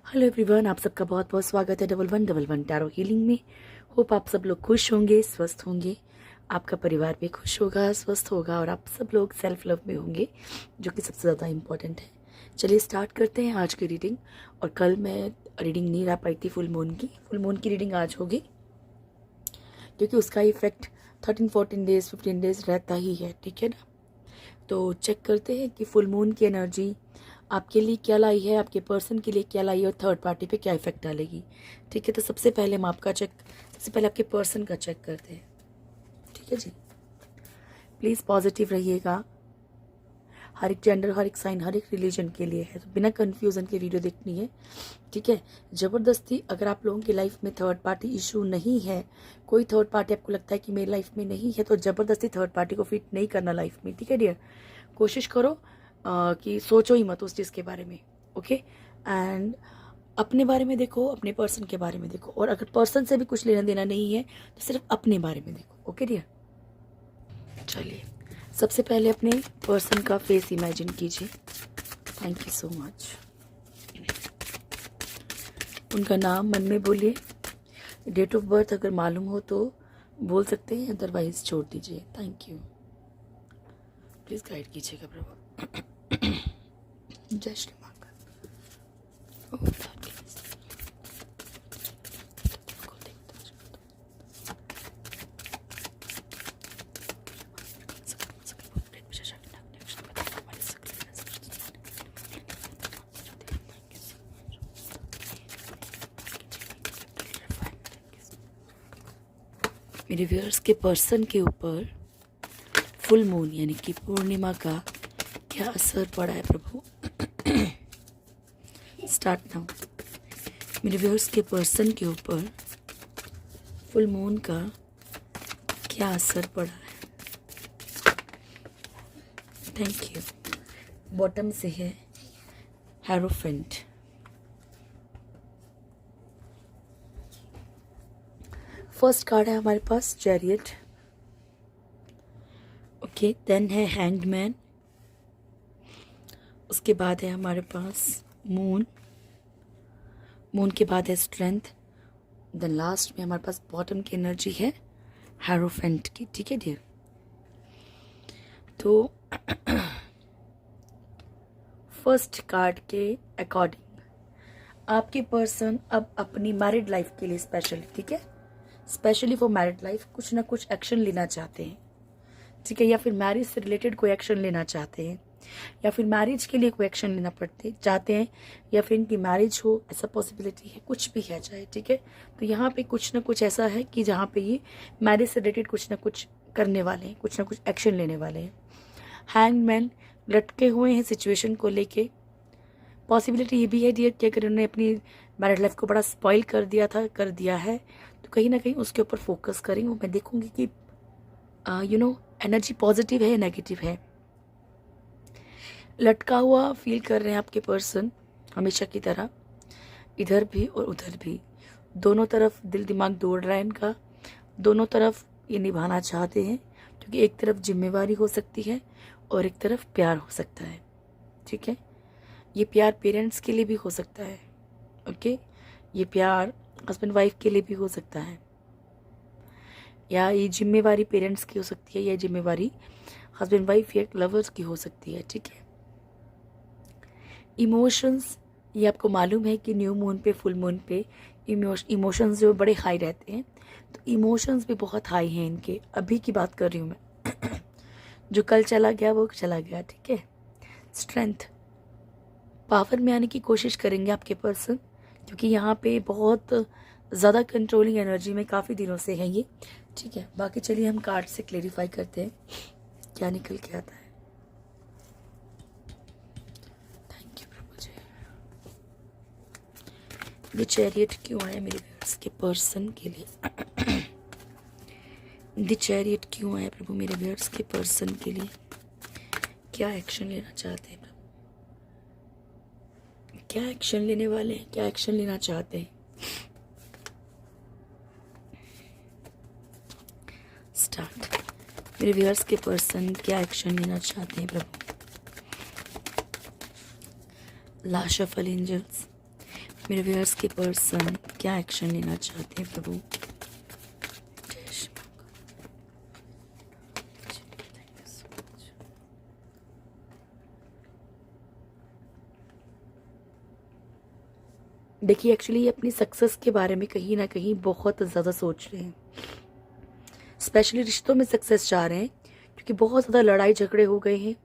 Hello everyone, आप सबका बहुत बहुत स्वागत है डबल वन टैरो हीलिंग में। होप आप सब लोग खुश होंगे, स्वस्थ होंगे, आपका परिवार भी खुश होगा, स्वस्थ होगा और आप सब लोग सेल्फ लव में होंगे, जो कि सबसे ज़्यादा इम्पोर्टेंट है। चलिए स्टार्ट करते हैं आज की रीडिंग। और कल मैं रीडिंग नहीं ला पाई थी फुल मून की रीडिंग आज होगी, क्योंकि उसका इफेक्ट 13-14 डेज 15 डेज रहता ही है, ठीक है ना। तो चेक करते हैं कि फुल मून की एनर्जी आपके लिए क्या लाई है, आपके पर्सन के लिए क्या लाई है और थर्ड पार्टी पे क्या इफेक्ट डालेगी, ठीक है। तो सबसे पहले हम सबसे पहले आपके पर्सन का चेक करते हैं, ठीक है जी। प्लीज़ पॉजिटिव रहिएगा। हर एक जेंडर, हर एक साइन, हर एक रिलीजन के लिए है, तो बिना कन्फ्यूज़न के वीडियो देखनी है, ठीक है। ज़बरदस्ती अगर आप लोगों की लाइफ में थर्ड पार्टी इशू नहीं है, कोई थर्ड पार्टी आपको लगता है कि मेरी लाइफ में नहीं है, तो ज़बरदस्ती थर्ड पार्टी को फिट नहीं करना लाइफ में, ठीक है डियर। कोशिश करो कि सोचो ही मत उस चीज़ के बारे में, ओके। एंड अपने बारे में देखो, अपने पर्सन के बारे में देखो, और अगर पर्सन से भी कुछ लेना देना नहीं है तो सिर्फ अपने बारे में देखो, ओके डियर। चलिए सबसे पहले अपने पर्सन का फेस इमेजिन कीजिए। Thank you so much. उनका नाम मन में बोलिए। डेट ऑफ बर्थ अगर मालूम हो तो बोल सकते हैं, अदरवाइज छोड़ दीजिए। Thank you. प्लीज़ गाइड कीजिएगा प्रभु। जय श्री मंगल। ओम शांति। मेरे व्यूअर्स के पर्सन के ऊपर फुल मून यानी कि पूर्णिमा का क्या असर पड़ा है प्रभु। Start now. मेरे व्यूअर्स के पर्सन के ऊपर फुल मून का क्या असर पड़ा है। Thank you. बॉटम से है हेरोफेंट। फर्स्ट कार्ड है हमारे पास चैरियट, ओके। देन है हैंगमैन, उसके बाद है हमारे पास मून के बाद है स्ट्रेंथ, देन लास्ट में हमारे पास बॉटम की एनर्जी है हेरोफेंट की, ठीक है डियर। तो फर्स्ट कार्ड के अकॉर्डिंग आपके पर्सन अब अपनी मैरिड लाइफ के लिए स्पेशली, ठीक है, स्पेशली फॉर मैरिड लाइफ कुछ ना कुछ एक्शन लेना चाहते हैं, ठीक है। या फिर मैरिज से रिलेटेड कोई एक्शन लेना चाहते हैं, या फिर मैरिज के लिए कोई एक्शन लेना चाहते हैं, या फिर इनकी मैरिज हो, ऐसा पॉसिबिलिटी है, कुछ भी है चाहे, ठीक है। तो यहाँ पे कुछ ना कुछ ऐसा है कि जहाँ पे ये मैरिज से रिलेटेड कुछ ना कुछ करने वाले हैं, कुछ ना कुछ एक्शन लेने वाले हैं। हैंगमैन लटके हुए हैं सिचुएशन को लेके। पॉसिबिलिटी ये भी है डियर कि अगर उन्होंने अपनी मैरिड लाइफ को बड़ा स्पॉइल कर दिया है, तो कहीं ना कहीं उसके ऊपर फोकस करेंगे। मैं देखूंगी कि एनर्जी पॉजिटिव है या नेगेटिव है। लटका हुआ फील कर रहे हैं आपके पर्सन हमेशा की तरह, इधर भी और उधर भी, दोनों तरफ दिल दिमाग दौड़ रहा है इनका, दोनों तरफ ये निभाना चाहते हैं, क्योंकि एक तरफ जिम्मेवारी हो सकती है और एक तरफ प्यार हो सकता है, ठीक है। ये प्यार पेरेंट्स के लिए भी हो सकता है, ओके। ये प्यार हस्बैंड वाइफ के लिए भी हो सकता है, या ये जिम्मेवारी पेरेंट्स की हो सकती है, या जिम्मेवारी हस्बैंड वाइफ या लवर्स की हो सकती है, ठीक है। इमोशंस, ये आपको मालूम है कि न्यू मून पे फुल मून पे इमोशंस जो बड़े हाई रहते हैं, तो इमोशंस भी बहुत हाई हैं इनके। अभी की बात कर रही हूँ मैं। जो कल चला गया वो चला गया, ठीक है। स्ट्रेंथ, पावर में आने की कोशिश करेंगे आपके पर्सन, क्योंकि यहाँ पे बहुत ज़्यादा कंट्रोलिंग एनर्जी में काफ़ी दिनों से है ये, ठीक है। बाकी चलिए हम कार्ड से क्लेरिफाई करते हैं क्या निकल के आता है। थैंक यू प्रभु जी। ये चैरियट क्यों आया मेरे व्यूअर्स के पर्सन के लिए। द चैरियट क्यों आया प्रभु मेरे व्यूअर्स के पर्सन के लिए। क्या एक्शन लेना चाहते हैं प्रभु, क्या एक्शन लेने वाले हैं, क्या एक्शन लेना चाहते हैं। स्टार्ट। मेरे व्यूअर्स के पर्सन क्या एक्शन लेना चाहते हैं प्रभु। लास्ट ऑफ एंजल्स, मेरे व्यूअर्स के पर्सन क्या एक्शन लेना चाहते हैं प्रभु? देखिए, एक्चुअली ये अपनी सक्सेस के बारे में कहीं ना कहीं बहुत ज़्यादा सोच रहे हैं, स्पेशली रिश्तों में सक्सेस चाह रहे हैं, क्योंकि बहुत ज़्यादा लड़ाई झगड़े हो गए हैं।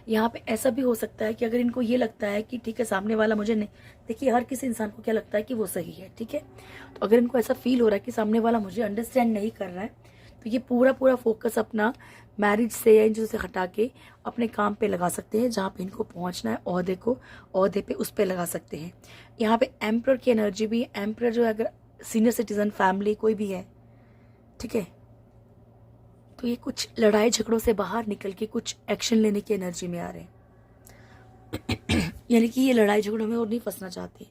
यहाँ पे ऐसा भी हो सकता है कि अगर इनको ये लगता है कि ठीक है सामने वाला मुझे नहीं, देखिए हर किसी इंसान को क्या लगता है कि वो सही है, ठीक है। तो अगर इनको ऐसा फील हो रहा है कि सामने वाला मुझे अंडरस्टैंड नहीं कर रहा है, तो ये पूरा पूरा फोकस अपना मैरिज से या इन चीज़ों से हटा के अपने काम पे लगा सकते हैं, जहाँ पे इनको पहुँचना है, ओहदे पे उस पर लगा सकते हैं। यहाँ पे एम्परर की एनर्जी भी, एम्परर जो है अगर सीनियर सिटीजन फैमिली कोई भी है, ठीक है, तो ये कुछ लड़ाई झगड़ों से बाहर निकल के कुछ एक्शन लेने की एनर्जी में आ रहे हैं। यानी कि ये लड़ाई झगड़ों में और नहीं फंसना चाहते,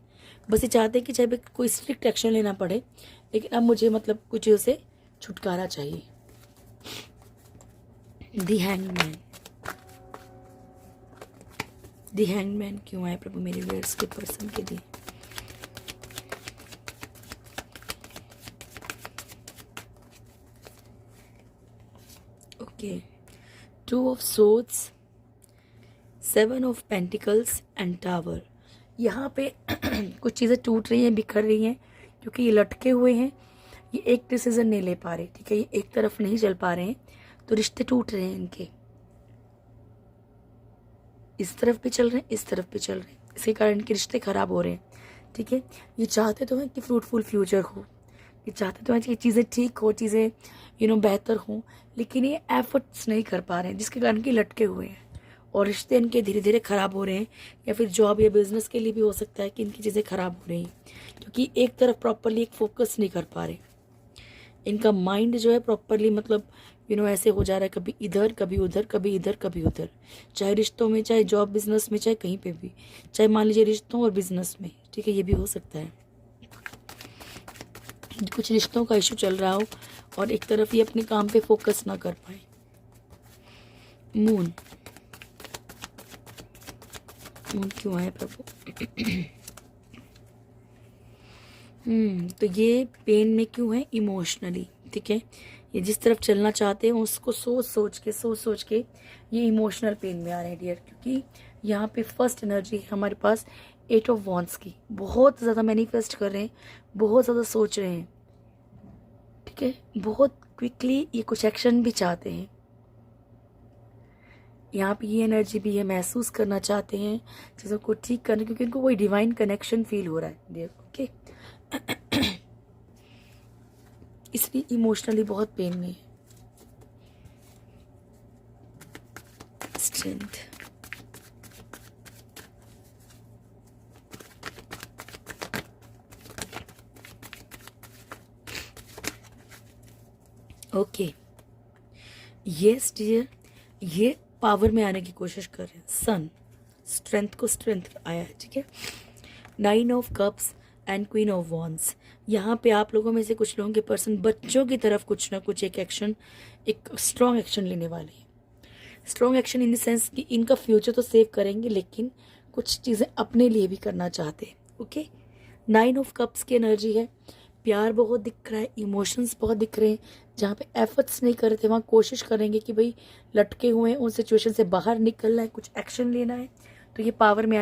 बस ये चाहते हैं कि चाहे कोई स्ट्रिक्ट एक्शन लेना पड़े, लेकिन अब मुझे मतलब कुछ चीज़ों से छुटकारा चाहिए। दी हैंगमैन, दी हैंगमैन क्यों आए प्रभु मेरे व्यूअर्स के पर्सन के लिए? Okay, 2 of swords, 7 of pentacles and tower. यहाँ पे कुछ चीज़ें टूट रही हैं, बिखर रही हैं, क्योंकि ये लटके हुए हैं, ये एक डिसीजन नहीं ले पा रहे, ठीक है, ये एक तरफ नहीं चल पा रहे हैं, तो रिश्ते टूट रहे हैं इनके, इस तरफ भी चल रहे हैं, इस तरफ भी चल रहे हैं, इसके कारण इनके रिश्ते खराब हो रहे हैं, ठीक है। ये चाहते तो हैं कि फ्रूटफुल फ्यूचर हो, ये चाहते तो हैं कि चीज़ें ठीक हो, चीज़ें बेहतर हों, लेकिन ये एफर्ट्स नहीं कर पा रहे हैं, जिसके कारण कि लटके हुए हैं और रिश्ते इनके धीरे धीरे ख़राब हो रहे हैं। या फिर जॉब या बिजनेस के लिए भी हो सकता है कि इनकी चीज़ें ख़राब हो रही हैं, क्योंकि एक तरफ प्रॉपरली एक फोकस नहीं कर पा रहे। इनका माइंड जो है प्रॉपरली मतलब ऐसे हो जा रहा है, कभी इधर कभी उधर, कभी इधर कभी उधर, चाहे रिश्तों में, चाहे जॉब बिजनेस में, चाहे कहीं पे भी, चाहे मान लीजिए रिश्तों और बिजनेस में, ठीक है, ये भी हो सकता है। कुछ रिश्तों का इशू चल रहा हो और एक तरफ ये अपने काम पे फोकस ना कर पाए। मून, मून क्यों आए प्रभु? तो ये पेन में क्यों है? इमोशनली, ठीक है, ये जिस तरफ चलना चाहते हैं उसको सोच सोच के ये इमोशनल पेन में आ रहे हैं डियर, क्योंकि यहाँ पे फर्स्ट एनर्जी है हमारे पास 8 ऑफ वॉन्ड्स की, बहुत ज़्यादा मैनिफेस्ट कर रहे हैं, बहुत ज़्यादा सोच रहे हैं, ठीक है, बहुत क्विकली ये कुछ एक्शन भी चाहते हैं। यहाँ पे ये एनर्जी भी है, महसूस करना चाहते हैं चीज़ों को ठीक करने, क्योंकि उनको कोई डिवाइन कनेक्शन फील हो रहा है डियर, ओके। इसलिए इमोशनली बहुत पेन में है। स्ट्रेंथ, ओके, यस डियर, ये पावर में आने की कोशिश कर रहे हैं। सन, स्ट्रेंथ को स्ट्रेंथ आया है, ठीक है। 9 of cups and queen of wands, यहाँ पे आप लोगों में से कुछ लोगों के पर्सन बच्चों की तरफ कुछ ना कुछ एक एक्शन, एक स्ट्रॉन्ग एक्शन लेने वाले हैं। Strong action in the sense कि इनका फ्यूचर तो सेव करेंगे, लेकिन कुछ चीज़ें अपने लिए भी करना चाहते हैं, ओके। 9 ऑफ कप्स की एनर्जी है, प्यार बहुत दिख रहा है, इमोशंस बहुत दिख रहे हैं, जहाँ पे एफर्ट्स नहीं कर रहे थे वहाँ कोशिश करेंगे कि भाई लटके हुए हैं, उन सिचुएशन से बाहर निकलना है, कुछ एक्शन लेना है, तो ये पावर में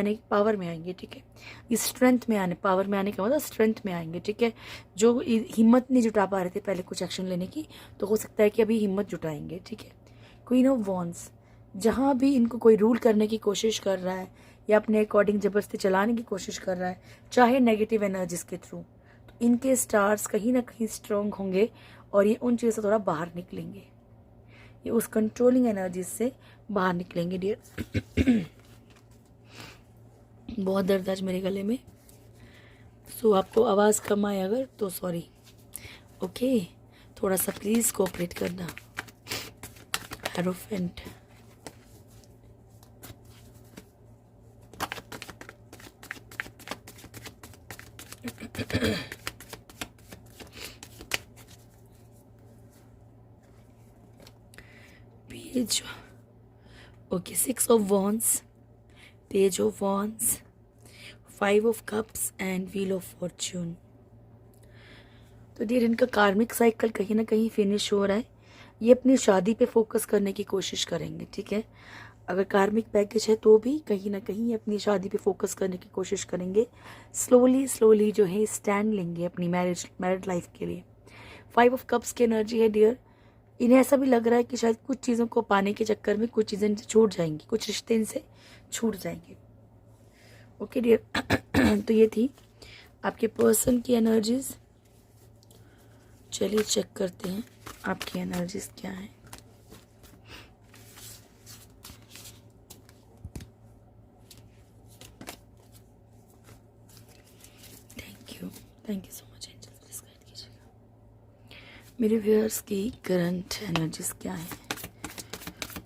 आएंगे, ठीक है। ये स्ट्रेंथ में आने, पावर में आने का मतलब स्ट्रेंथ में आएंगे, ठीक है। जो हिम्मत नहीं जुटा पा रहे थे पहले कुछ एक्शन लेने की, तो हो सकता है कि अभी हिम्मत जुटाएंगे, ठीक है। क्वीन ऑफ वॉन्ड्स, जहाँ भी इनको कोई रूल करने की कोशिश कर रहा है या अपने अकॉर्डिंग ज़बरदस्ती चलाने की कोशिश कर रहा है, चाहे नेगेटिव एनर्जीज के थ्रू, तो इनके स्टार्स कहीं ना कहीं स्ट्रॉन्ग होंगे और ये उन चीज़ों से थोड़ा बाहर निकलेंगे, ये उस कंट्रोलिंग एनर्जी से बाहर निकलेंगे डियर। बहुत दर्द आज मेरे गले में, सो आपको आवाज़ कम आए अगर तो सॉरी, ओके। थोड़ा सा प्लीज़ कोऑपरेट करना। Hierophant, page, okay, 6 of wands, page of wands, 5 of cups and wheel of Fortune. तो डियर इनका कार्मिक साइकिल कहीं ना कहीं फिनिश हो रहा है। ये अपनी शादी पे फोकस करने की कोशिश करेंगे, ठीक है। अगर कार्मिक पैकेज है तो भी कहीं ना कहीं ये अपनी शादी पे फोकस करने की कोशिश करेंगे। स्लोली स्लोली जो है स्टैंड लेंगे अपनी मैरिड लाइफ के लिए। 5 ऑफ कप्स की एनर्जी है डियर। इन्हें ऐसा भी लग रहा है कि शायद कुछ चीज़ों को पाने के चक्कर में कुछ चीज़ें इनसे छूट जाएंगी, कुछ रिश्ते इनसे छूट जाएंगे। ओके डियर तो ये थी आपके पर्सन की एनर्जीज। चलिए चेक करते हैं आपकी एनर्जीज क्या है। Thank you so much angels, please guide कीजिएगा मेरे व्यूअर्स की करंट एनर्जीज क्या है।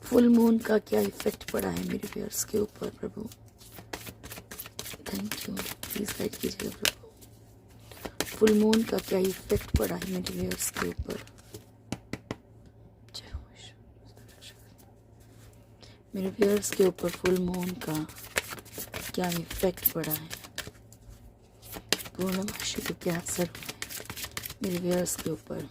फुल मून का क्या इफेक्ट पड़ा है मेरे व्यूअर्स के ऊपर प्रभु। थैंक यू, प्लीज गाइड कीजिएगा प्रभु। फुल मून का क्या इफेक्ट पड़ा है मेरे व्यूअर्स के ऊपर। मेरे व्यूअर्स के ऊपर फुल मून का क्या इफेक्ट पड़ा है। पूर्णमासी को क्या असर मेरे व्यूअर्स के ऊपर।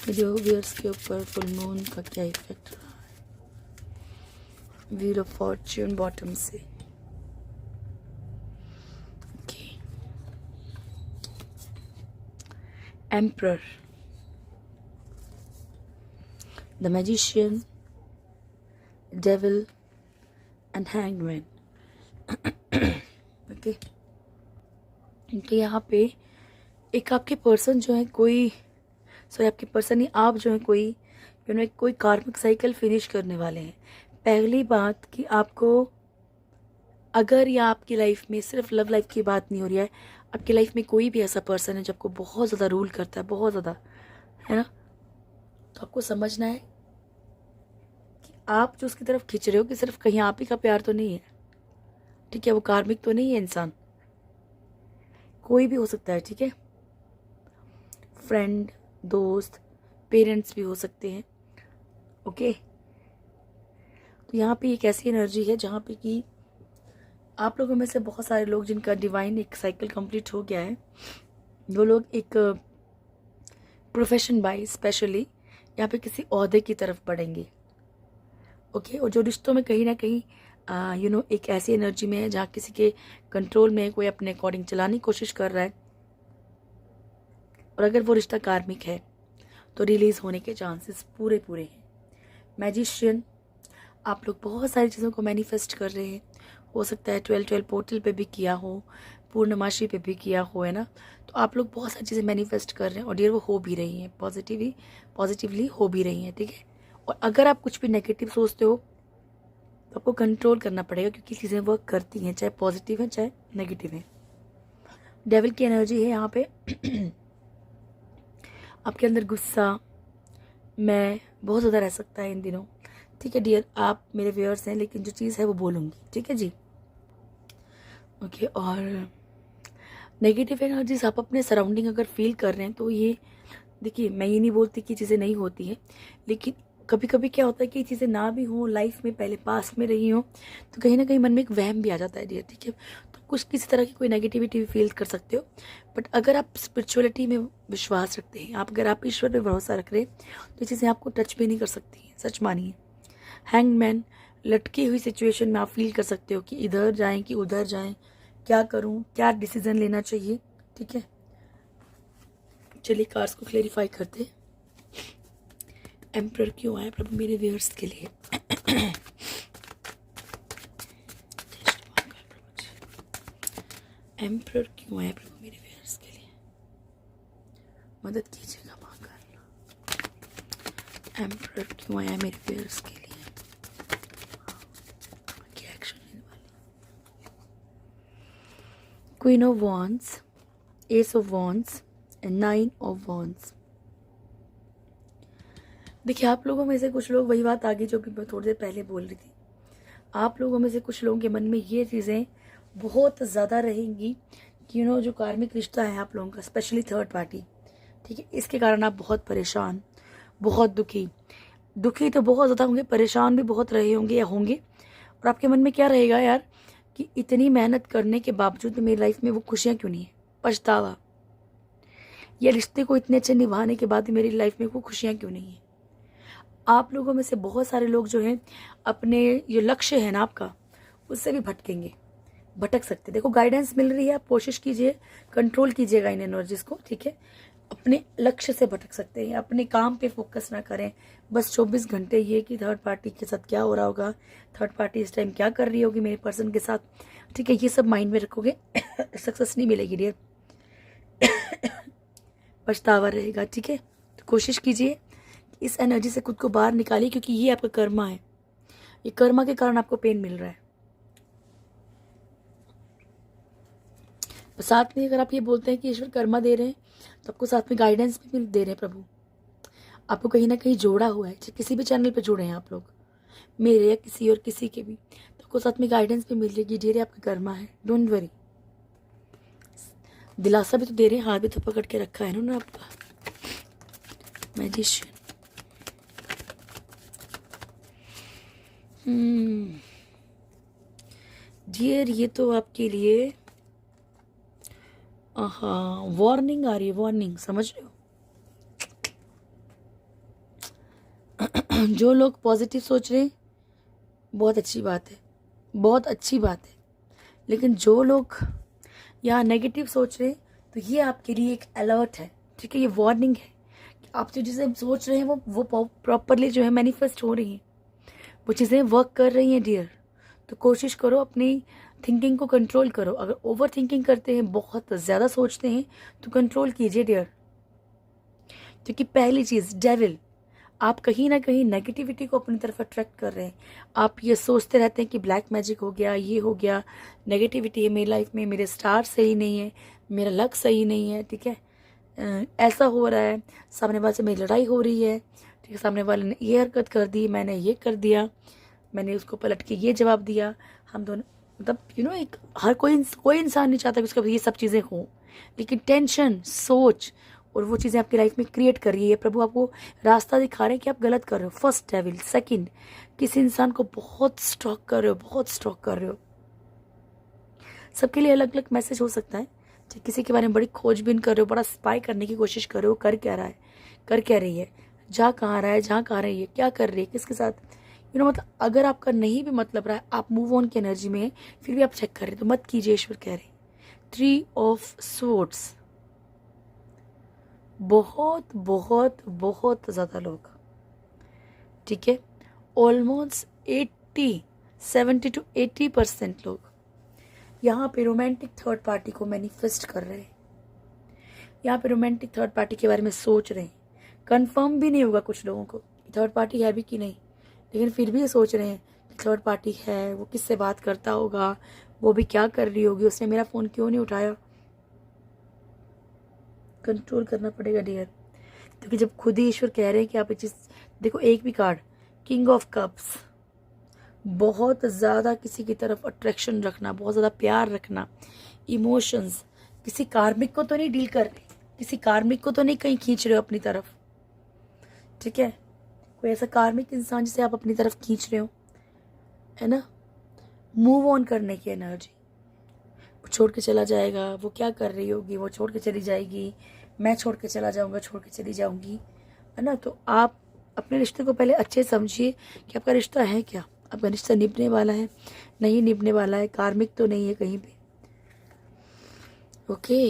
मेरे व्यूअर्स के ऊपर फुल मून का क्या इफेक्ट रहा है। व्हील ऑफ फॉर्च्यून बॉटम से। Emperor, the magician, devil and hangman. Okay तो यहाँ पे एक आपके पर्सन जो है आपके पर्सन ही आप जो है कोई कार्मिक साइकिल फिनिश करने वाले हैं। पहली बात कि आपको अगर या आपकी लाइफ में सिर्फ लव लाइफ की बात नहीं हो रही है, आपकी लाइफ में कोई भी ऐसा पर्सन है जो आपको बहुत ज़्यादा रूल करता है, बहुत ज़्यादा, है ना, तो आपको समझना है कि आप जो उसकी तरफ खींच रहे हो कि सिर्फ कहीं आप ही का प्यार तो नहीं है, ठीक है। वो कार्मिक तो नहीं है, इंसान कोई भी हो सकता है, ठीक है। फ्रेंड, दोस्त, पेरेंट्स भी हो सकते हैं। ओके तो यहाँ पे एक ऐसी एनर्जी है जहाँ पे कि आप लोगों में से बहुत सारे लोग जिनका डिवाइन एक साइकिल कंप्लीट हो गया है, वो लोग एक प्रोफेशन बाय स्पेशली यहाँ पे किसी ओहदे की तरफ बढ़ेंगे। ओके और जो रिश्तों में कहीं ना कहीं एक ऐसी एनर्जी में है जहाँ किसी के कंट्रोल में कोई अपने अकॉर्डिंग चलाने की कोशिश कर रहा है, और अगर वो रिश्ता कार्मिक है तो रिलीज होने के चांसेस पूरे हैं। मैजिशियन, आप लोग बहुत सारी चीज़ों को मैनिफेस्ट कर रहे हैं। हो सकता है 12 पोर्टल पे भी किया हो, पूर्णमासी पे भी किया हो, है ना। तो आप लोग बहुत सारी चीज़ें मैनिफेस्ट कर रहे हैं और डियर वो हो भी रही हैं, पॉजिटिवली हो भी रही हैं, ठीक है। और अगर आप कुछ भी नेगेटिव सोचते हो तो आपको कंट्रोल करना पड़ेगा, क्योंकि चीज़ें वर्क करती हैं, चाहे पॉजिटिव है चाहे नेगेटिव है। डेविल की एनर्जी है यहाँ पे। आपके अंदर गुस्सा मैं बहुत ज़्यादा रह सकता है इन दिनों, ठीक है डियर। आप मेरे व्यूअर्स हैं, लेकिन जो चीज़ है वो बोलूँगी, ठीक है जी। ओके और नेगेटिव एनर्जीज आप अपने सराउंडिंग अगर फील कर रहे हैं तो ये देखिए, मैं ये नहीं बोलती कि चीज़ें नहीं होती हैं, लेकिन कभी कभी क्या होता है कि चीज़ें ना भी हों, लाइफ में पहले पास में रही हो, तो कहीं ना कहीं मन में एक वहम भी आ जाता है डियर, ठीक है। तो कुछ किसी तरह की कोई नेगेटिविटी भी फील कर सकते हो, बट अगर आप स्पिरिचुअलिटी में विश्वास रखते हैं, अगर आप ईश्वर पर भरोसा रख रहे हैं, तो ये चीज़ें आपको टच भी नहीं कर सकती हैं, सच मानिए। हैंगमैन, लटकी हुई सिचुएशन में आप फील कर सकते हो कि इधर जाएं कि उधर जाएं, क्या करूं, क्या डिसीजन लेना चाहिए, ठीक है। चलिए कार्ड्स को क्लेरिफाई करते। एम्परर क्यों आया प्रभु मेरे व्यूअर्स के लिए। एम्परर क्यों आया प्रभु मेरे व्यूअर्स के लिए, मदद कीजिएगा महाकाल। एम्परर क्यों आया मेरे व्यूअर्स के लिए, क्या एक्शन लेने वाले। Queen of wands, S of wands and 9 of wands. देखिए आप लोगों में से कुछ लोग, वही बात आगे जो भी मैं थोड़ी देर पहले बोल रही थी, आप लोगों में से कुछ लोगों के मन में ये चीज़ें बहुत ज़्यादा रहेंगी कि जो कार्मिक रिश्ता है आप लोगों का, स्पेशली थर्ड पार्टी, ठीक है, इसके कारण आप बहुत परेशान, बहुत दुखी तो बहुत ज़्यादा होंगे, परेशान भी बहुत रहे होंगे या होंगे। और आपके मन में क्या रहेगा यार कि इतनी मेहनत करने के बावजूद मेरी लाइफ में वो खुशियाँ क्यों नहीं है, पछतावा। ये रिश्ते को इतने अच्छे निभाने के बाद भी मेरी लाइफ में वो खुशियाँ क्यों नहीं है। आप लोगों में से बहुत सारे लोग जो हैं अपने ये लक्ष्य है ना आपका, उससे भी भटकेंगे, भटक सकते। देखो गाइडेंस मिल रही है, आप कोशिश कीजिए, कंट्रोल कीजिएगा इन एनर्जीज को, ठीक है। अपने लक्ष्य से भटक सकते हैं, अपने काम पे फोकस ना करें। बस 24 घंटे ये कि थर्ड पार्टी के साथ क्या हो रहा होगा, थर्ड पार्टी इस टाइम क्या कर रही होगी मेरे पर्सन के साथ, ठीक है, ये सब माइंड में रखोगे सक्सेस नहीं मिलेगी डियर, पछतावा रहेगा, ठीक है। तो कोशिश कीजिए इस एनर्जी से खुद को बाहर निकालिए, क्योंकि ये आपका कर्मा है, ये कर्मा के कारण आपको पेन मिल रहा है। साथ में अगर आप ये बोलते हैं कि ईश्वर कर्मा दे रहे हैं, तो आपको साथ में गाइडेंस भी मिल दे रहे हैं प्रभु, आपको कहीं ना कहीं जोड़ा हुआ है। चाहे किसी भी चैनल पे जुड़े हैं आप लोग, मेरे या किसी और किसी के भी, तो आपको साथ में गाइडेंस भी मिल जाएगी। डियर आपका कर्मा है, डोंट वरी। दिलासा भी तो दे रहे हैं, हाथ भी तो पकड़ के रखा है ना आपका मैजिशियन। डियर ये तो आपके लिए हाँ वार्निंग आ रही है, वार्निंग, समझ रहे हो। जो लोग पॉजिटिव सोच रहे हैं बहुत अच्छी बात है, बहुत अच्छी बात है, लेकिन जो लोग यहाँ नेगेटिव सोच रहे हैं तो ये आपके लिए एक अलर्ट है, ठीक है, ये वार्निंग है कि आप जो चीज़ें सोच रहे हैं वो प्रॉपरली जो है मैनिफेस्ट हो रही हैं, वो चीज़ें वर्क कर रही हैं डियर। तो कोशिश करो अपनी थिंकिंग को कंट्रोल करो। अगर ओवर थिंकिंग करते हैं, बहुत ज़्यादा सोचते हैं, तो कंट्रोल कीजिए डियर। क्योंकि पहली चीज़ डेविल, आप कहीं ना कहीं नेगेटिविटी को अपनी तरफ अट्रैक्ट कर रहे हैं। आप ये सोचते रहते हैं कि ब्लैक मैजिक हो गया, ये हो गया, नेगेटिविटी है मेरी लाइफ में, मेरे स्टार सही नहीं है, मेरा लक सही नहीं है, ठीक है, ऐसा हो रहा है, सामने वाले से मेरी लड़ाई हो रही है, ठीक है, सामने वाले ने ये हरकत कर दी, मैंने ये कर दिया, मैंने उसको पलट के ये जवाब दिया, हम दोनों, मतलब एक हर कोई इंसान नहीं चाहता कि उसका ये सब चीज़ें हों, लेकिन टेंशन, सोच और वो चीज़ें आपकी लाइफ में क्रिएट कर रही है। प्रभु आपको रास्ता दिखा रहे हैं कि आप गलत कर रहे हो। फर्स्ट डेविल, सेकंड किसी इंसान को बहुत स्टॉक कर रहे हो, बहुत स्टॉक कर रहे हो। सबके लिए अलग अलग मैसेज हो सकता है। किसी के बारे में बड़ी खोजबीन कर रहे हो, बड़ा स्पाई करने की कोशिश कर रहे हो, कर क्या रहा है, कर क्या रही है, जा कहाँ रहा है, जहाँ कहाँ रही है, क्या कर रही है, किसके साथ, मतलब अगर आपका नहीं भी मतलब रहा है, आप मूव ऑन की एनर्जी में है, फिर भी आप चेक कर रहे तो मत कीजिए। ईश्वर कह रहे 3 ऑफ स्वॉर्ड्स, बहुत बहुत बहुत ज़्यादा लोग, ठीक है, ऑलमोस्ट 70 to 80% लोग यहाँ पे रोमांटिक थर्ड पार्टी को मैनिफेस्ट कर रहे हैं, यहाँ पे रोमांटिक थर्ड पार्टी के बारे में सोच रहे हैं। कंफर्म भी नहीं होगा कुछ लोगों को थर्ड पार्टी है भी कि नहीं, लेकिन फिर भी ये सोच रहे हैं कि थर्ड पार्टी है, वो किससे बात करता होगा, वो भी क्या कर रही होगी, उसने मेरा फ़ोन क्यों नहीं उठाया। कंट्रोल करना पड़ेगा डियर, क्योंकि जब खुद ही ईश्वर कह रहे हैं कि आप ये चीज़ देखो। एक भी कार्ड, किंग ऑफ कप्स, बहुत ज़्यादा किसी की तरफ अट्रैक्शन रखना, बहुत ज़्यादा प्यार रखना, इमोशंस, किसी कार्मिक को तो नहीं डील कर रहे, किसी कार्मिक को तो नहीं कहीं खींच रहे हो अपनी तरफ, ठीक है, कोई ऐसा कार्मिक इंसान जिसे आप अपनी तरफ खींच रहे हो, है ना। मूव ऑन करने की एनर्जी, वो छोड़ के चला जाएगा, वो क्या कर रही होगी, वो छोड़ के चली जाएगी, मैं छोड़ के चला जाऊंगा, छोड़ के चली जाऊंगी, है ना। तो आप अपने रिश्ते को पहले अच्छे समझिए कि आपका रिश्ता है क्या, आपका रिश्ता निभने वाला है, नहीं निभने वाला है, कार्मिक तो नहीं है कहीं पे। ओके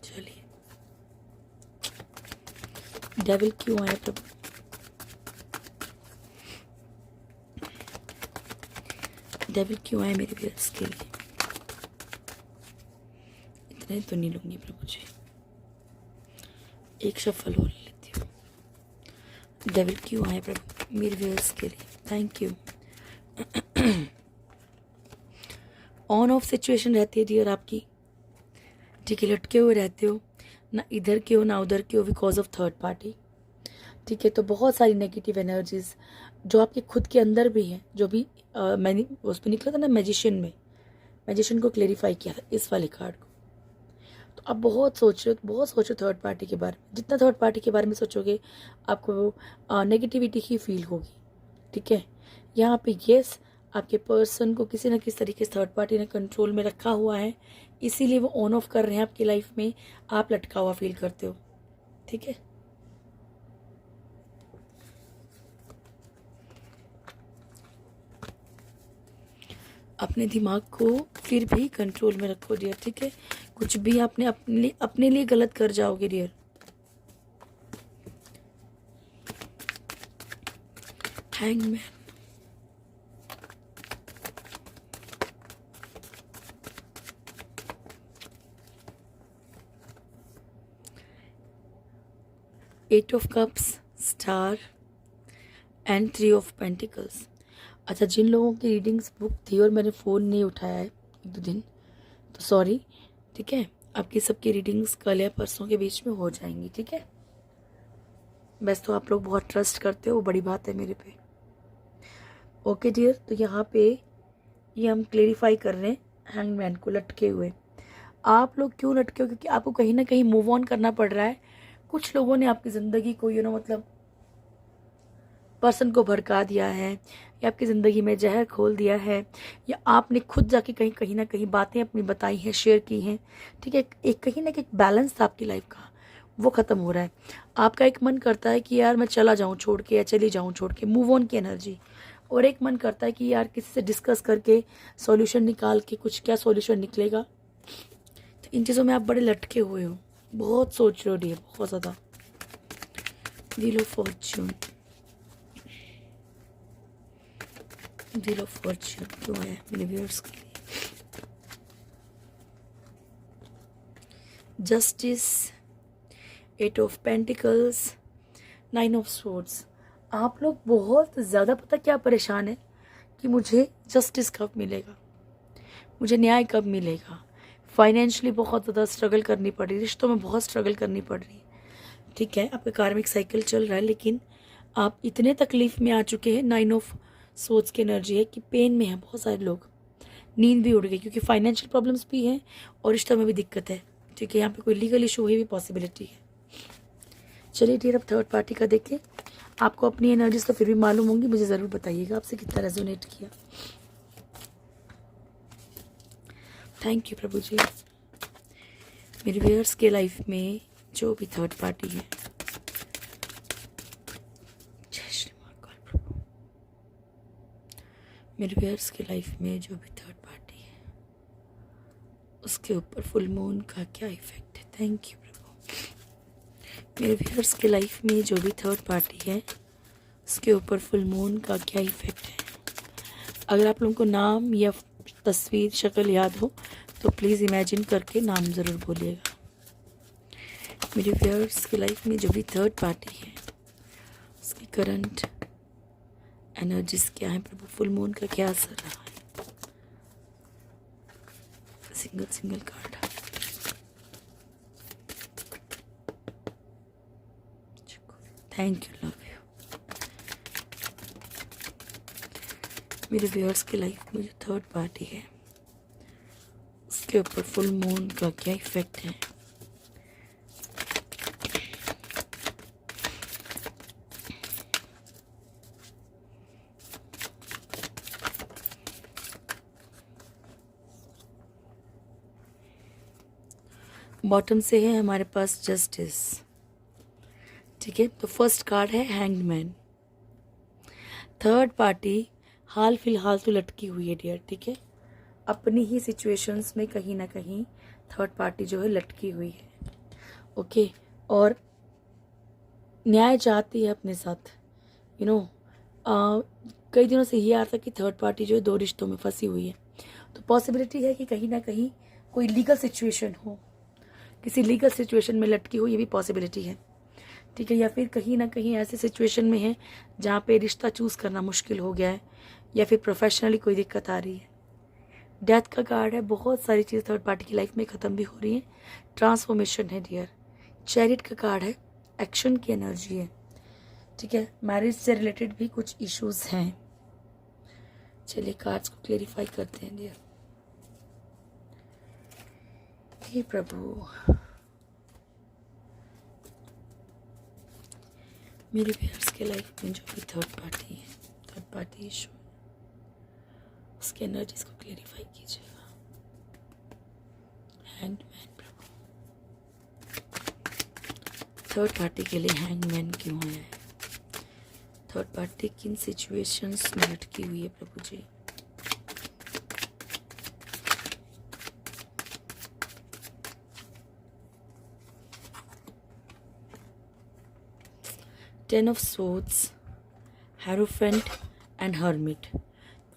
चलिए, डेविल क्यों आया प्रभु, डेविल क्यों आए मेरे व्यूअर्स के लिए। इतने तो नहीं लूंगी प्रभु जी, एक शफल हो लेती हूँ। डेविल क्यों आए प्रभु मेरे व्यूअर्स के लिए, thank you. On off situation रहती है डियर आपकी, ठीक है, लटके हुए रहते हो, ना इधर के हो ना उधर के हो, बिकॉज ऑफ थर्ड पार्टी, ठीक है। तो बहुत सारी नेगेटिव एनर्जीज जो आपके खुद के अंदर भी है, जो भी मैंने उस पर निकला था ना मैजिशियन में, मैजिशियन को क्लेरिफाई किया था इस वाले कार्ड को। तो आप बहुत सोच रहे हो, बहुत सोचो थर्ड पार्टी के बारे में। जितना थर्ड पार्टी के बारे में सोचोगे आपको नेगेटिविटी ही फील होगी, ठीक है। यहाँ पे येस आपके पर्सन को किसी न किसी तरीके से थर्ड पार्टी ने कंट्रोल में रखा हुआ है, इसीलिए वो ऑन ऑफ कर रहे हैं आपकी लाइफ में, आप लटका हुआ फील करते हो। ठीक है, अपने दिमाग को फिर भी कंट्रोल में रखो डियर। ठीक है, कुछ भी आपने अपने लिए गलत कर जाओगे dear. Hangman, eight of cups, star and three of pentacles. अच्छा, जिन लोगों की रीडिंग्स बुक थी और मैंने फ़ोन नहीं उठाया है एक दो दिन, तो सॉरी। ठीक है, आपकी सबकी रीडिंग्स कल या परसों के बीच में हो जाएंगी। ठीक है, बस तो आप लोग बहुत ट्रस्ट करते हो, बड़ी बात है मेरे पे। ओके डियर, तो यहाँ पे ये हम क्लेरिफाई कर रहे हैं हैंगमैन को लटके हुए। आप लोग क्यों लटके हो? क्योंकि आपको कहीं ना कहीं मूव ऑन करना पड़ रहा है। कुछ लोगों ने आपकी ज़िंदगी को मतलब पर्सन को भड़का दिया है, या आपकी ज़िंदगी में जहर खोल दिया है, या आपने खुद जाके कहीं ना कहीं बातें अपनी बताई हैं, शेयर की हैं। ठीक है, एक कहीं ना कहीं बैलेंस था आपकी लाइफ का, वो ख़त्म हो रहा है। आपका एक मन करता है कि यार मैं चला जाऊँ छोड़ के, या चली जाऊँ छोड़ के, मूव ऑन की एनर्जी। और एक मन करता है कि यार किसी से डिस्कस करके सॉल्यूशन निकाल के कुछ क्या सॉल्यूशन निकलेगा। तो इन चीज़ों में आप बड़े लटके हुए हो, बहुत सोच रहे हो डियर, बहुत ज़्यादा। Wheel of fortune, wheel of fortune क्यों है मेरे व्यूअर्स के लिए? Justice, eight of pentacles, nine of swords. आप लोग बहुत ज़्यादा पता क्या परेशान है कि मुझे जस्टिस कब मिलेगा, मुझे न्याय कब मिलेगा। फाइनेंशियली बहुत ज़्यादा स्ट्रगल करनी पड़ रही, रिश्तों में बहुत स्ट्रगल करनी पड़ रही है। ठीक है, आपका कार्मिक साइकिल चल रहा है, लेकिन आप इतने तकलीफ में आ चुके हैं। नाइन ऑफ सोच की एनर्जी है कि पेन में है बहुत सारे लोग, नींद भी उड़ गई, क्योंकि फाइनेंशियल प्रॉब्लम्स भी हैं और रिश्तों में भी दिक्कत है। ठीक है, यहाँ पे कोई लीगल इशू हुई भी पॉसिबिलिटी है। चलिए डियर, अब थर्ड पार्टी का देखें। आपको अपनी एनर्जीज तो फिर भी मालूम होंगी, मुझे ज़रूर बताइएगा आपसे कितना रेजोनेट किया। थैंक यू प्रभु जी। मेरे व्यूअर्स के लाइफ में जो भी थर्ड पार्टी है, जय श्री महाकाल प्रभु, मेरे व्यूअर्स के लाइफ में जो भी थर्ड पार्टी है, उसके ऊपर फुल मून का क्या इफेक्ट है? थैंक यू प्रभु। मेरे व्यूअर्स के लाइफ में जो भी थर्ड पार्टी है, उसके ऊपर फुल मून का क्या इफेक्ट है? अगर आप लोगों को नाम या तस्वीर शक्ल याद हो तो प्लीज़ इमेजिन करके नाम ज़रूर बोलिएगा। मेरे व्यूअर्स की लाइफ में जो भी थर्ड पार्टी है, उसकी करंट एनर्जीज क्या है प्रभु? फुल मून का क्या असर रहा है? Single card. Thank you, love you. मेरे व्यूअर्स की लाइफ में जो थर्ड पार्टी है, उसके ऊपर फुल मून का क्या इफेक्ट है? बॉटम से है हमारे पास जस्टिस। ठीक है, तो फर्स्ट कार्ड है हैंगमैन। थर्ड पार्टी हाल फिलहाल तो लटकी हुई है डियर। ठीक है, अपनी ही सिचुएशंस में कहीं ना कहीं थर्ड पार्टी जो है लटकी हुई है। ओके, और न्याय चाहती है अपने साथ। कई दिनों से ये आ रहा था कि थर्ड पार्टी जो है दो रिश्तों में फंसी हुई है, तो पॉसिबिलिटी है कि कहीं ना कहीं कोई लीगल सिचुएशन हो, किसी लीगल सिचुएशन में लटकी हो, ये भी पॉसिबिलिटी है। ठीक है, या फिर कहीं ना कहीं ऐसे सिचुएशन में है जहाँ पे रिश्ता चूज़ करना मुश्किल हो गया है, या फिर प्रोफेशनली कोई दिक्कत आ रही है। डेथ का कार्ड है, बहुत सारी चीज़ थर्ड पार्टी की लाइफ में ख़त्म भी हो रही है, ट्रांसफॉर्मेशन है डियर। चैरिट का कार्ड है, एक्शन की एनर्जी है। ठीक है, मैरिज से रिलेटेड भी कुछ इश्यूज हैं। चलिए कार्ड्स को क्लेरिफाई करते हैं डियर। हे प्रभु, मेरे व्यूअर्स के लाइफ में जो भी थर्ड पार्टी है, थर्ड पार्टी इशू, उसके एनर्जीज को क्लेरिफाई कीजिएगा। हैंगमैन प्रभु, थर्ड पार्टी के लिए हैंगमैन क्यों है? थर्ड पार्टी किन सिचुएशंस में अटकी हुई है प्रभु जी? Ten of swords, hierophant and hermit.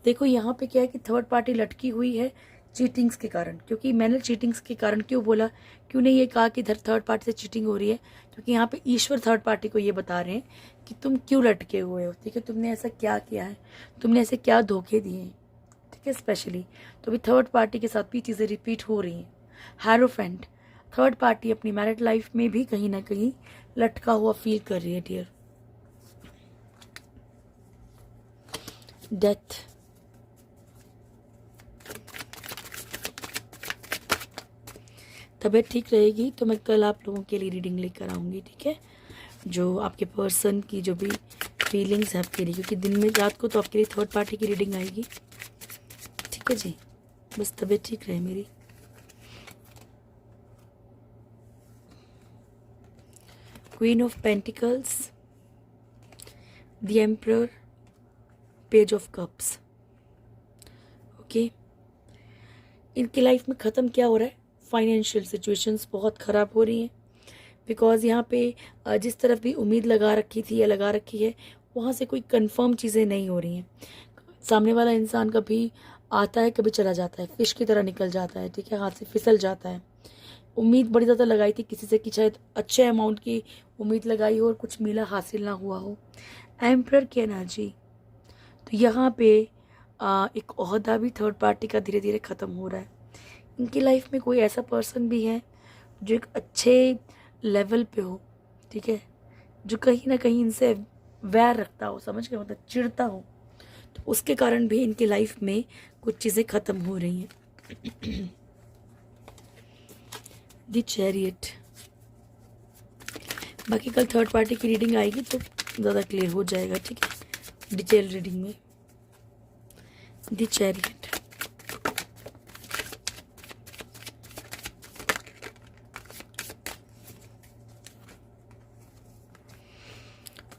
देखो यहाँ पे क्या है कि थर्ड पार्टी लटकी हुई है चीटिंग्स के कारण। क्योंकि मैंने चीटिंग्स के कारण क्यों बोला, क्यों नहीं ये कहा कि थर्ड पार्टी से चीटिंग हो रही है? क्योंकि यहाँ पे ईश्वर थर्ड पार्टी को ये बता रहे हैं कि तुम क्यों लटके हुए हो, ठीक है, तुमने ऐसा क्या किया है, तुमने ऐसे क्या धोखे दिए हैं, ठीक है, स्पेशली। तो अभी थर्ड पार्टी के साथ भी चीज़ें रिपीट हो रही हैं। हेरोफेंट, थर्ड पार्टी अपनी मैरिड लाइफ में भी कहीं ना कहीं लटका हुआ फील कर रही है डियर। डेथ, तबीयत ठीक रहेगी तो मैं कल आप लोगों के लिए रीडिंग लेकर आऊँगी, ठीक है, जो आपके पर्सन की जो भी फीलिंग्स है आपके लिए, क्योंकि दिन में रात को तो आपके लिए थर्ड पार्टी की रीडिंग आएगी, ठीक है जी। बस तबीयत ठीक रहे मेरी। Queen of pentacles, the emperor, page of cups. Okay, इनकी लाइफ में ख़त्म क्या हो रहा है? फाइनेंशियल सिचुएशंस बहुत ख़राब हो रही हैं। बिकॉज यहाँ पे जिस तरफ भी उम्मीद लगा रखी थी या लगा रखी है, वहाँ से कोई कंफर्म चीज़ें नहीं हो रही हैं। सामने वाला इंसान कभी आता है, कभी चला जाता है, फिश की तरह निकल जाता है, ठीक है, हाथ से फिसल जाता है। उम्मीद बड़ी ज़्यादा लगाई थी किसी से कि शायद अच्छे अमाउंट की उम्मीद लगाई हो और कुछ मिला, हासिल ना हुआ हो। एम्परर की एनर्जी, तो यहाँ पे एक ओहदा भी थर्ड पार्टी का धीरे धीरे ख़त्म हो रहा है। इनकी लाइफ में कोई ऐसा पर्सन भी है जो एक अच्छे लेवल पे हो, ठीक है, जो कहीं ना कहीं इनसे वैर रखता हो, समझ गए, मतलब चिढ़ता हो, तो उसके कारण भी इनकी लाइफ में कुछ चीज़ें ख़त्म हो रही हैं। द चैरियट, बाकी कल थर्ड पार्टी की रीडिंग आएगी तो ज़्यादा क्लियर हो जाएगा, ठीक है, डिटेल रीडिंग में। द चैरियट,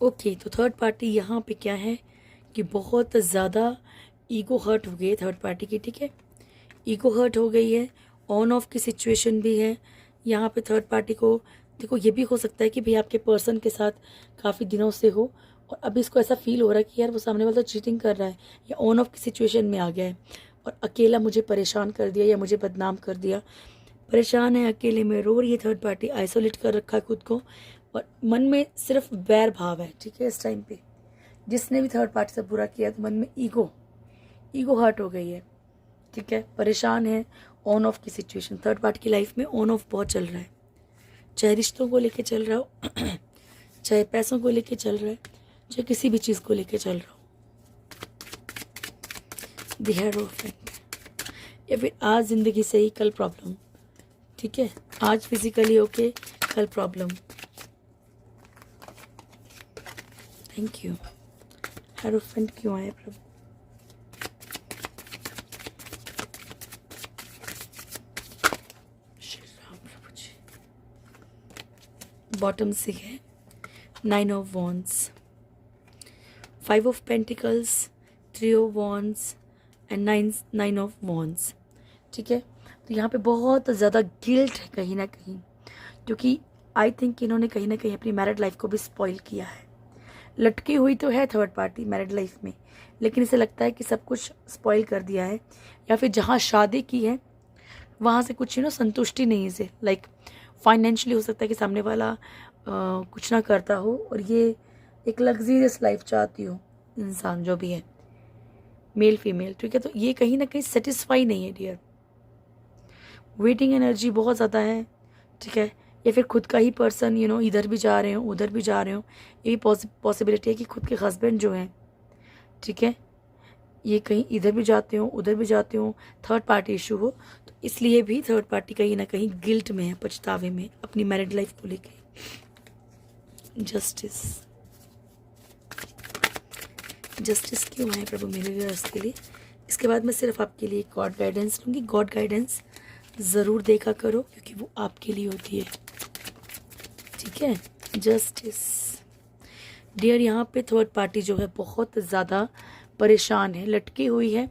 ओके, तो थर्ड पार्टी यहाँ पे क्या है कि बहुत ज़्यादा ईगो हर्ट हो गई है थर्ड पार्टी की, ठीक है, ईगो हर्ट हो गई है। ऑन ऑफ की सिचुएशन भी है यहाँ पे थर्ड पार्टी को। देखो ये भी हो सकता है कि भाई आपके पर्सन के साथ काफ़ी दिनों से हो और अभी इसको ऐसा फील हो रहा है कि यार वो सामने वाला चीटिंग कर रहा है या ऑन ऑफ की सिचुएशन में आ गया है और अकेला मुझे परेशान कर दिया या मुझे बदनाम कर दिया, परेशान है, अकेले में रो रही है थर्ड पार्टी, आइसोलेट कर रखा है खुद को और मन में सिर्फ बैर भाव है, ठीक है। इस टाइम पे जिसने भी थर्ड पार्टी से बुरा किया तो मन में ईगो हर्ट हो गई है, ठीक है, परेशान है। ऑन ऑफ की सिचुएशन थर्ड पार्टी की लाइफ में ऑन ऑफ बहुत चल रहा है, चाहे रिश्तों को लेके चल रहा हो चाहे पैसों को लेके चल रहा है, चाहे किसी भी चीज़ को लेके चल रहा हो। द हेरोफेंट, या फिर आज ज़िंदगी से ही कल प्रॉब्लम, ठीक है, आज फिजिकली ओके, कल प्रॉब्लम। Thank you. हेरोफेंट क्यों आए प्रभु? श्री राम प्रभु जी। बॉटम से है 9 of wands, 5 of pentacles, 3 of wands and 9 of wands, ठीक है। तो यहाँ पे बहुत ज़्यादा गिल्ट है कहीं ना कहीं, क्योंकि आई थिंक इन्होंने कहीं ना कहीं अपनी मैरिड लाइफ को भी स्पॉइल किया है। लटकी हुई तो है थर्ड पार्टी मैरिड लाइफ में, लेकिन इसे लगता है कि सब कुछ स्पॉइल कर दिया है, या फिर जहाँ शादी की है वहाँ से कुछ संतुष्टि नहीं है इसे। लाइक फाइनेंशियली हो सकता है कि सामने वाला कुछ ना करता हो और ये एक लग्जरियस लाइफ चाहती हो इंसान, जो भी है मेल फीमेल, ठीक है। तो ये कहीं ना कहीं सेटिस्फाई नहीं है डियर। वेटिंग एनर्जी बहुत ज़्यादा है, ठीक है, या फिर खुद का ही पर्सन इधर भी जा रहे हो उधर भी जा रहे हो। ये भी पॉसिबिलिटी है कि खुद के हस्बैंड जो हैं, ठीक है, ये कहीं इधर भी जाते हो उधर भी जाते हो, थर्ड पार्टी इशू हो, तो इसलिए भी थर्ड पार्टी कहीं ना कहीं गिल्ट में है, पछतावे में अपनी मैरिड लाइफ को लेके। जस्टिस क्यों है प्रभु मेरे व्यूअर्स के लिए? इसके बाद मैं सिर्फ आपके लिए गॉड गाइडेंस लूँगी। गॉड गाइडेंस ज़रूर देखा करो क्योंकि वो आपके लिए होती है, ठीक है। जस्टिस डियर, यहाँ पे थर्ड पार्टी जो है बहुत ज़्यादा परेशान है, लटकी हुई है,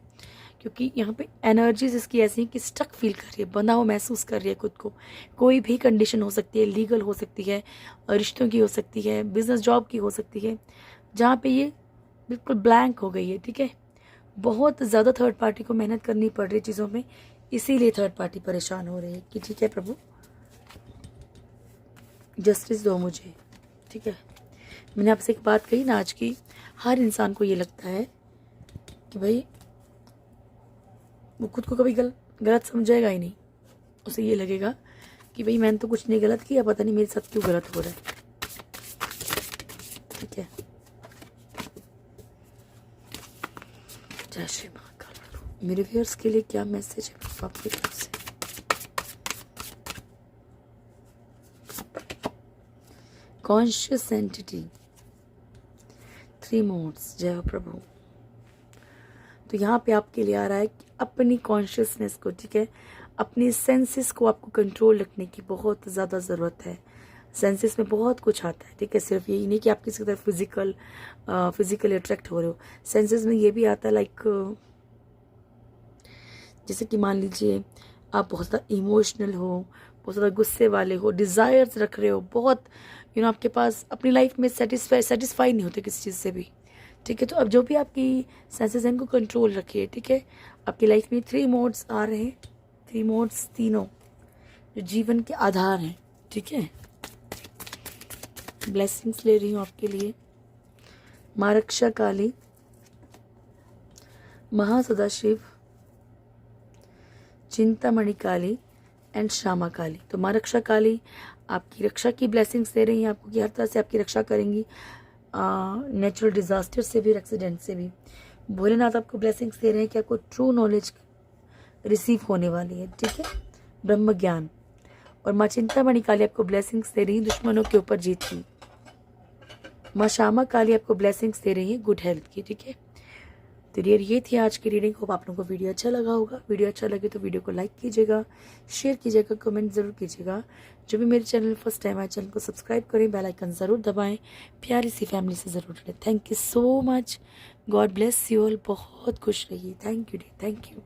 क्योंकि यहाँ पे एनर्जीज इसकी ऐसी हैं कि स्टक फील कर रही है, बंधा हुआ महसूस कर रही है खुद को। कोई भी कंडीशन हो सकती है, लीगल हो सकती है, रिश्तों की हो सकती है, बिजनेस जॉब की हो सकती है, जहाँ पे ये बिल्कुल ब्लैंक हो गई है, ठीक है। बहुत ज़्यादा थर्ड पार्टी को मेहनत करनी पड़ रही है चीज़ों में, इसीलिए थर्ड पार्टी परेशान हो रही है कि ठीक है प्रभु जस्टिस दो मुझे, ठीक है। मैंने आपसे एक बात कही ना आज की, हर इंसान को ये लगता है कि भाई वो खुद को कभी गलत समझेगा ही नहीं। उसे ये लगेगा कि भाई मैंने तो कुछ नहीं गलत किया, पता नहीं मेरे साथ क्यों गलत हो रहा है, ठीक है। जय श्री महाकाल। मेरे व्यूअर्स के लिए क्या मैसेज है प्रभु आपकी तरफ से? कॉन्शियस एंटिटी, 3 मोड्स, जय हो प्रभु। तो यहाँ पे आपके लिए आ रहा है कि अपनी कॉन्शियसनेस को, ठीक है, अपनी सेंसेस को आपको कंट्रोल रखने की बहुत ज़्यादा ज़रूरत है। सेंसेस में बहुत कुछ आता है, ठीक है। सिर्फ यही नहीं कि आप किसी तरह फिजिकली अट्रैक्ट हो रहे हो, सेंसेस में ये भी आता है लाइक जैसे कि मान लीजिए आप बहुत ज़्यादा इमोशनल हो, बहुत ज़्यादा गुस्से वाले हो, डिज़ायर्स रख रहे हो, बहुत आपके पास अपनी लाइफ में सेटिस्फाई नहीं होते किसी चीज़ से भी, ठीक है। तो अब जो भी आपकी सेंसेस हैं इनको कंट्रोल रखिए, ठीक है। आपकी लाइफ में 3 मोड्स आ रहे हैं, 3 मोड्स, तीनों जो जीवन के आधार हैं, ठीक है। ब्लेसिंग्स ले रही हूँ आपके लिए। माँ रक्षा काली, महासदाशिव, चिंतामणि काली एंड श्यामा काली। तो माँ रक्षा काली आपकी रक्षा की ब्लेसिंग्स दे रही हैं आपको कि हर तरह से आपकी रक्षा करेंगी, नेचुरल डिजास्टर से भी, एक्सीडेंट से भी। भोलेनाथ आपको ब्लेसिंग्स दे रहे हैं कि आपको ट्रू नॉलेज रिसीव होने वाली है, ठीक है, ब्रह्म ज्ञान। और माँ चिंतामणि काली आपको ब्लेसिंग्स दे रही है दुश्मनों के ऊपर जीत की। माँ श्यामा काली आपको ब्लेसिंग्स दे रही है गुड हेल्थ की, ठीक है। तो डियर ये थी आज की रीडिंग। होप आप लोगों को वीडियो अच्छा लगा होगा। वीडियो अच्छा लगे तो वीडियो को लाइक कीजिएगा, शेयर कीजिएगा, कमेंट ज़रूर कीजिएगा। जो भी मेरे चैनल फर्स्ट टाइम आए चैनल को सब्सक्राइब करें, बेल आइकन ज़रूर दबाएं, प्यारी सी फैमिली से ज़रूर जुड़ें। Thank you so much, God bless you all. बहुत खुश रहिए। Thank you.